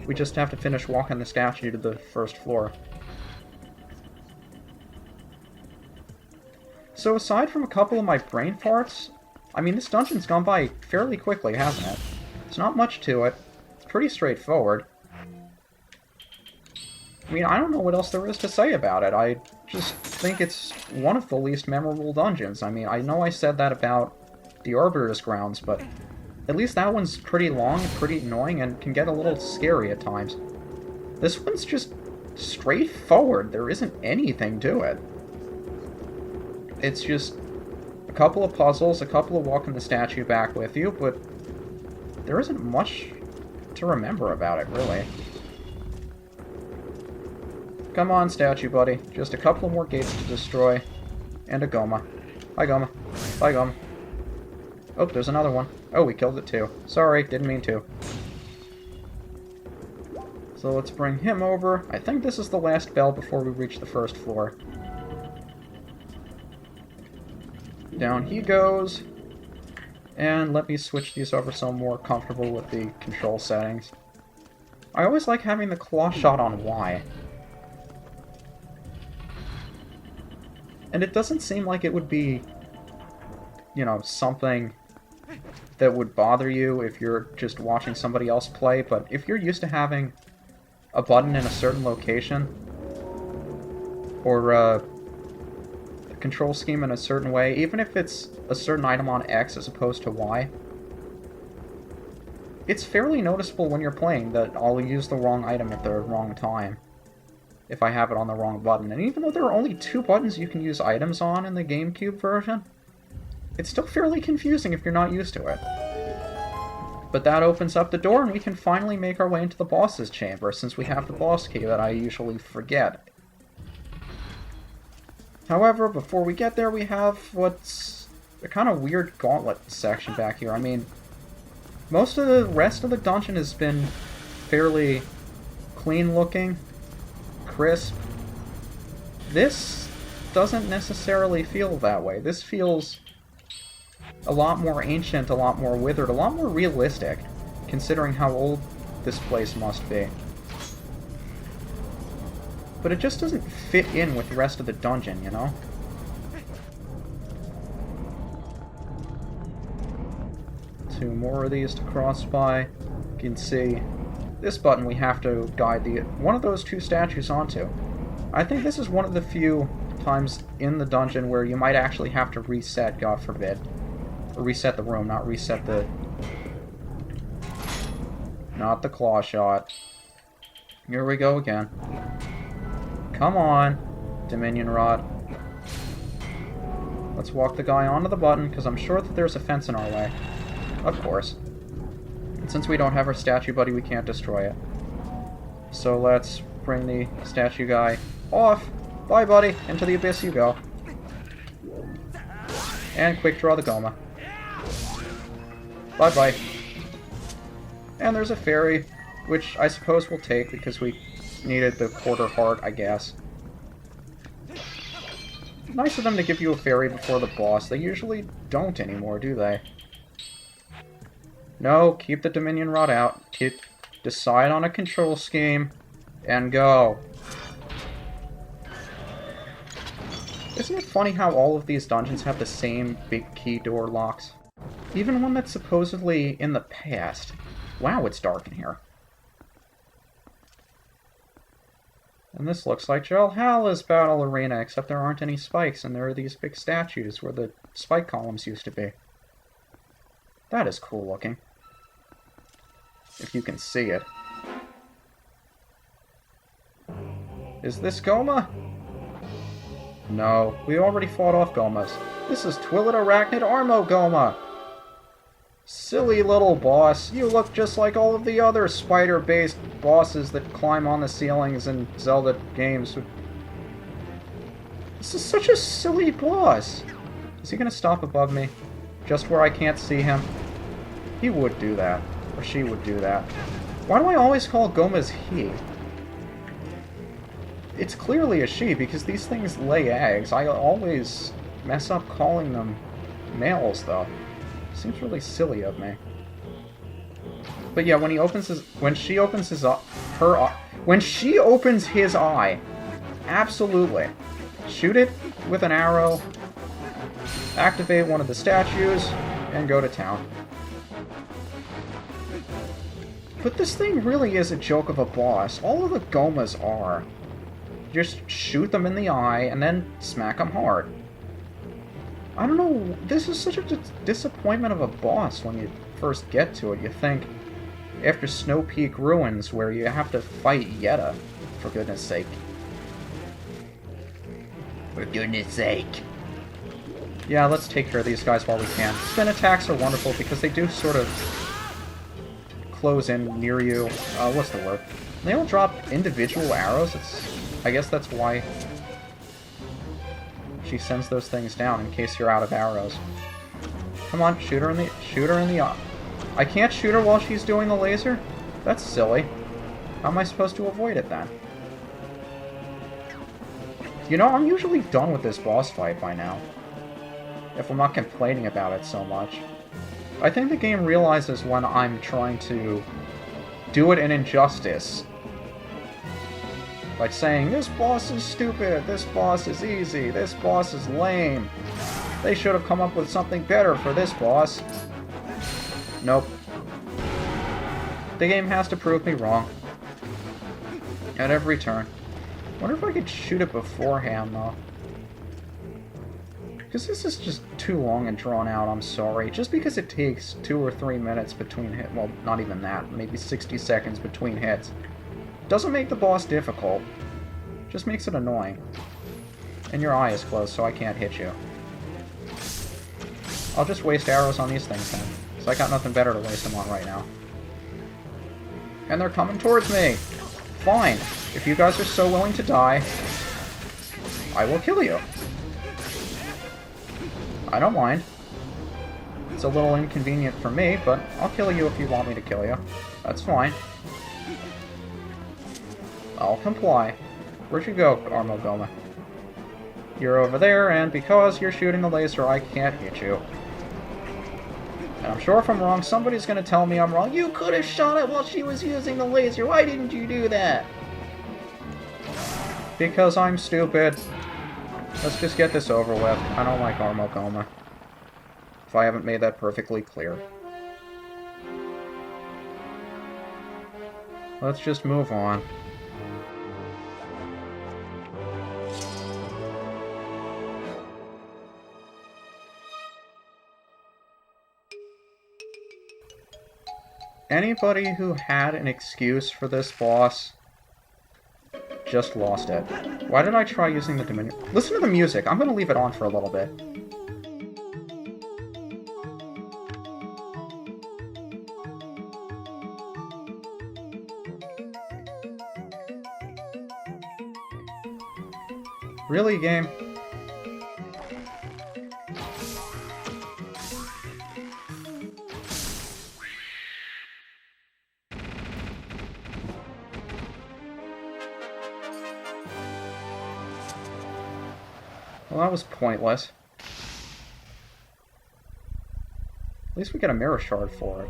We just have to finish walking the statue to the first floor. So aside from a couple of my brain farts, I mean, this dungeon's gone by fairly quickly, hasn't it? There's not much to it. It's pretty straightforward. I mean, I don't know what else there is to say about it. I just think it's one of the least memorable dungeons. I mean, I know I said that about the Arbiter's Grounds, but at least that one's pretty long and pretty annoying and can get a little scary at times. This one's just straightforward. There isn't anything to it. It's just a couple of puzzles, a couple of walking the statue back with you, but there isn't much to remember about it, really. Come on, statue buddy. Just a couple more gates to destroy. And a Goma. Hi, Goma. Bye, Goma. Oh, there's another one. Oh, we killed it too. Sorry, didn't mean to. So let's bring him over. I think this is the last bell before we reach the first floor. Down he goes. And let me switch these over so I'm more comfortable with the control settings. I always like having the claw shot on Y. And it doesn't seem like it would be, you know, something that would bother you if you're just watching somebody else play, but if you're used to having a button in a certain location, or a control scheme in a certain way, even if it's a certain item on X as opposed to Y, it's fairly noticeable when you're playing that I'll use the wrong item at the wrong time if I have it on the wrong button. And even though there are only 2 buttons you can use items on in the GameCube version, it's still fairly confusing if you're not used to it. But that opens up the door and we can finally make our way into the boss's chamber, since we have the boss key that I usually forget. However, before we get there, we have what's a kind of weird gauntlet section back here. I mean, most of the rest of the dungeon has been fairly clean looking, crisp. This doesn't necessarily feel that way. This feels a lot more ancient, a lot more withered, a lot more realistic, considering how old this place must be. But it just doesn't fit in with the rest of the dungeon, you know? Two more of these to cross by. You can see this button we have to guide one of those 2 statues onto. I think this is one of the few times in the dungeon where you might actually have to reset, God forbid. Or reset the room, not reset the... Not the claw shot. Here we go again. Come on, Dominion Rod. Let's walk the guy onto the button, because I'm sure that there's a fence in our way. Of course. And since we don't have our statue buddy, we can't destroy it. So let's bring the statue guy off. Bye, buddy. Into the abyss you go. And quick draw the Goma. Bye-bye. And there's a fairy, which I suppose we'll take because we needed the quarter heart, I guess. Nice of them to give you a fairy before the boss. They usually don't anymore, do they? No, keep the Dominion Rod out. Decide on a control scheme, and go. Isn't it funny how all of these dungeons have the same big key door locks? Even one that's supposedly in the past. Wow, it's dark in here. And this looks like Jelhala's battle arena, except there aren't any spikes, and there are these big statues where the spike columns used to be. That is cool looking. If you can see it. Is this Goma? No, we already fought off Gomas. This is Twilit Arachnid Armo Goma! Silly little boss, you look just like all of the other spider-based bosses that climb on the ceilings in Zelda games. This is such a silly boss! Is he gonna stop above me? Just where I can't see him? He would do that. Or she would do that. Why do I always call Gomas he? It's clearly a she, because these things lay eggs. I always mess up calling them males, though. Seems really silly of me. But yeah, when he opens his... When she opens his... Her... When she opens his eye... Absolutely. Shoot it with an arrow. Activate one of the statues. And go to town. But this thing really is a joke of a boss. All of the Gohmas are. Just shoot them in the eye and then smack them hard. I don't know, this is such a disappointment of a boss when you first get to it. You think, after Snow Peak Ruins, where you have to fight Yetta, for goodness sake. For goodness sake. Yeah, let's take care of these guys while we can. Spin attacks are wonderful because they do sort of close in near you. What's the word? They don't drop individual arrows. I guess that's why she sends those things down in case you're out of arrows. Come on, shoot her in the eye. I can't shoot her while she's doing the laser? That's silly. How am I supposed to avoid it then? You know, I'm usually done with this boss fight by now. If I'm not complaining about it so much. I think the game realizes when I'm trying to do it in injustice. Like saying, this boss is stupid, this boss is easy, this boss is lame. They should have come up with something better for this boss. Nope. The game has to prove me wrong. At every turn. Wonder if I could shoot it beforehand, though. Because this is just too long and drawn out, I'm sorry. Just because it takes 2 or 3 minutes between hits, well, not even that, maybe 60 seconds between hits, doesn't make the boss difficult. Just makes it annoying. And your eye is closed, so I can't hit you. I'll just waste arrows on these things then. So I got nothing better to waste them on right now. And they're coming towards me! Fine. If you guys are so willing to die, I will kill you. I don't mind. It's a little inconvenient for me, but I'll kill you if you want me to kill you. That's fine. I'll comply. Where'd you go, Armo Goma? You're over there, and because you're shooting the laser, I can't hit you. And I'm sure if I'm wrong, somebody's gonna tell me I'm wrong. You could have shot it while she was using the laser. Why didn't you do that? Because I'm stupid. Let's just get this over with. I don't like Armo Goma. If I haven't made that perfectly clear. Let's just move on. Anybody who had an excuse for this boss just lost it. Why did I try using the Dominion? Listen to the music. I'm going to leave it on for a little bit. Really, game? Well, that was pointless. At least we get a mirror shard for it.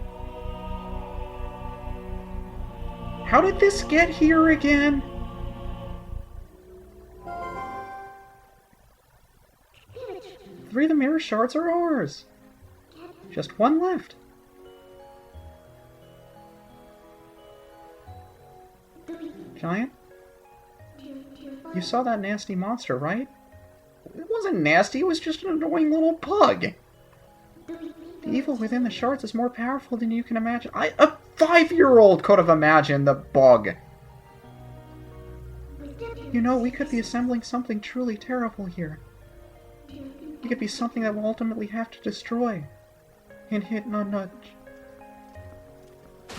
How did this get here again? Three of the mirror shards are ours. Just one left. Giant? You saw that nasty monster, right? It wasn't nasty, it was just an annoying little bug. The evil within the shards is more powerful than you can imagine. A 5-year-old could have imagined the bug. You know, we could be assembling something truly terrible here. It could be something that we'll ultimately have to destroy. Hint, hint, nudge, nudge.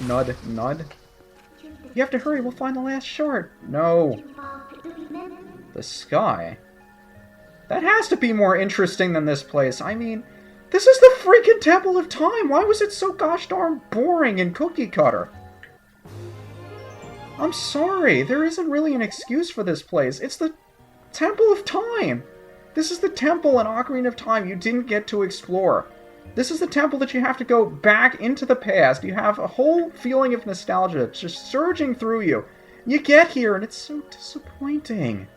Nud, nud. You have to hurry, we'll find the last shard. No. The sky? That has to be more interesting than this place. I mean, this is the freaking Temple of Time. Why was it so gosh darn boring and cookie cutter? I'm sorry, there isn't really an excuse for this place. It's the Temple of Time. This is the temple in Ocarina of Time you didn't get to explore. This is the temple that you have to go back into the past. You have a whole feeling of nostalgia just surging through you. You get here, and it's so disappointing.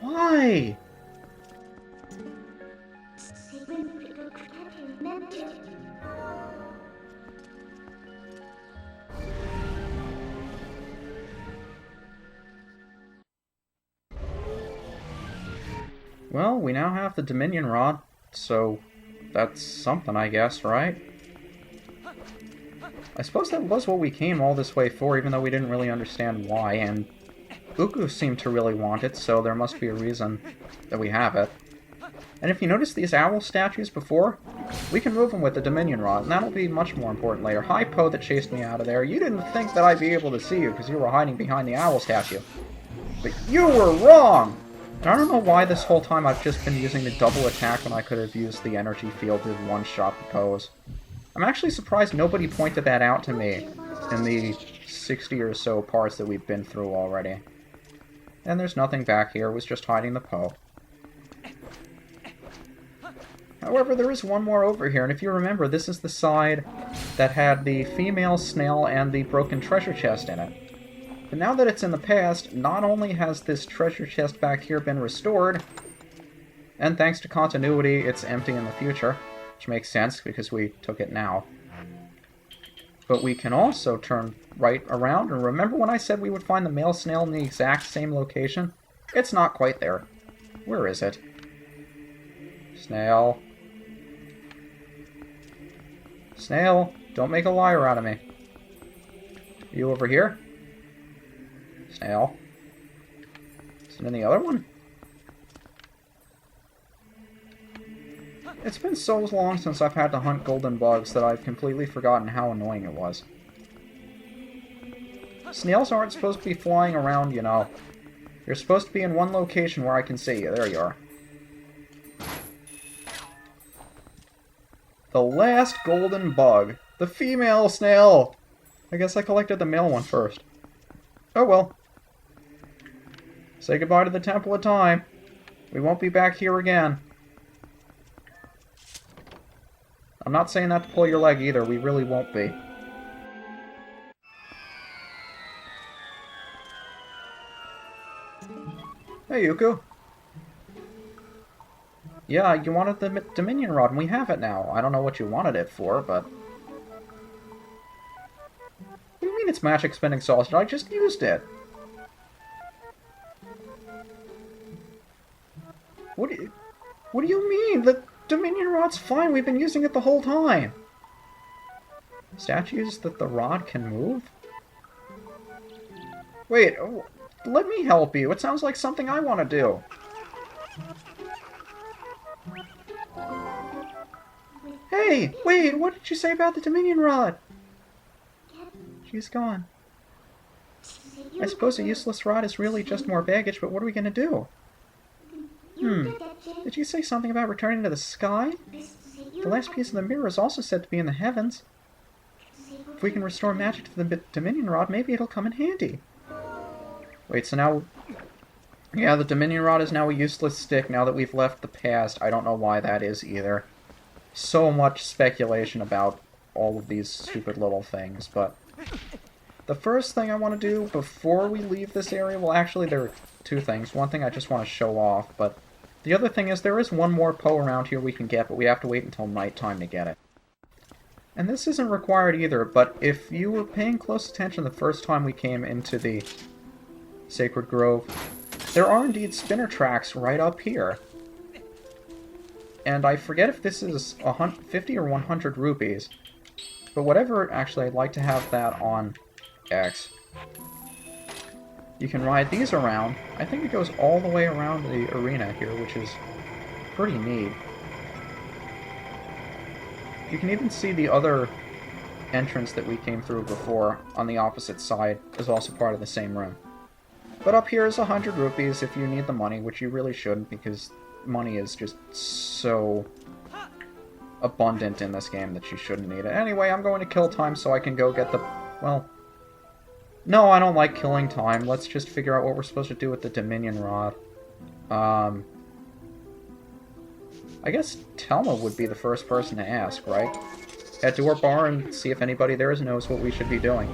Why? Well, we now have the Dominion Rod, so that's something, I guess, right? I suppose that was what we came all this way for, even though we didn't really understand why, and Uku seemed to really want it, so there must be a reason that we have it. And if you notice these owl statues before, we can move them with the Dominion Rod, and that'll be much more important later. Hi, Poe that chased me out of there. You didn't think that I'd be able to see you because you were hiding behind the owl statue. But you were wrong! And I don't know why this whole time I've just been using the double attack when I could have used the energy field to one-shot the Poes. I'm actually surprised nobody pointed that out to me in the 60 or so parts that we've been through already. And there's nothing back here, it was just hiding the Poe. However, there is one more over here, and if you remember, this is the side that had the female snail and the broken treasure chest in it. But now that it's in the past, not only has this treasure chest back here been restored, and thanks to continuity, it's empty in the future, which makes sense because we took it now. But we can also turn right around, and remember when I said we would find the male snail in the exact same location? It's not quite there. Where is it? Snail. Snail, don't make a liar out of me. Are you over here? Snail. Is it in the other one? It's been so long since I've had to hunt golden bugs that I've completely forgotten how annoying it was. Snails aren't supposed to be flying around, you know. You're supposed to be in one location where I can see you. There you are. The last golden bug. The female snail! I guess I collected the male one first. Oh well. Say goodbye to the Temple of Time. We won't be back here again. I'm not saying that to pull your leg either. We really won't be. Hey, Yuku. Yeah, you wanted the Dominion Rod, and we have it now. I don't know what you wanted it for, but... What do you mean its magic's been exhausted? I just used it. What do you mean? The Dominion Rod's fine. We've been using it the whole time. Statues that the rod can move? Wait, let me help you. It sounds like something I want to do. Hey, wait, what did you say about the Dominion Rod? She's gone. I suppose a useless rod is really just more baggage, but what are we going to do? Did you say something about returning to the sky? The last piece of the mirror is also said to be in the heavens. If we can restore magic to the Dominion Rod, maybe it'll come in handy. Wait, so now... Yeah, the Dominion Rod is now a useless stick now that we've left the past. I don't know why that is either. So much speculation about all of these stupid little things, but... The first thing I want to do before we leave this area... Well, actually, there are two things. One thing I just want to show off, but... The other thing is there is one more Poe around here we can get, but we have to wait until nighttime to get it. And this isn't required either, but if you were paying close attention the first time we came into the Sacred Grove, there are indeed spinner tracks right up here. And I forget if this is 50 or 100 rupees, but whatever, actually I'd like to have that on X. You can ride these around. I think it goes all the way around the arena here, which is pretty neat. You can even see the other entrance that we came through before on the opposite side is also part of the same room. But up here is 100 rupees if you need the money, which you really shouldn't because money is just so abundant in this game that you shouldn't need it. Anyway, I'm going to kill time so I can go get the... well... No, I don't like killing time. Let's just figure out what we're supposed to do with the Dominion Rod. I I guess Telma would be the first person to ask, right? Head to our bar and see if anybody there knows what we should be doing.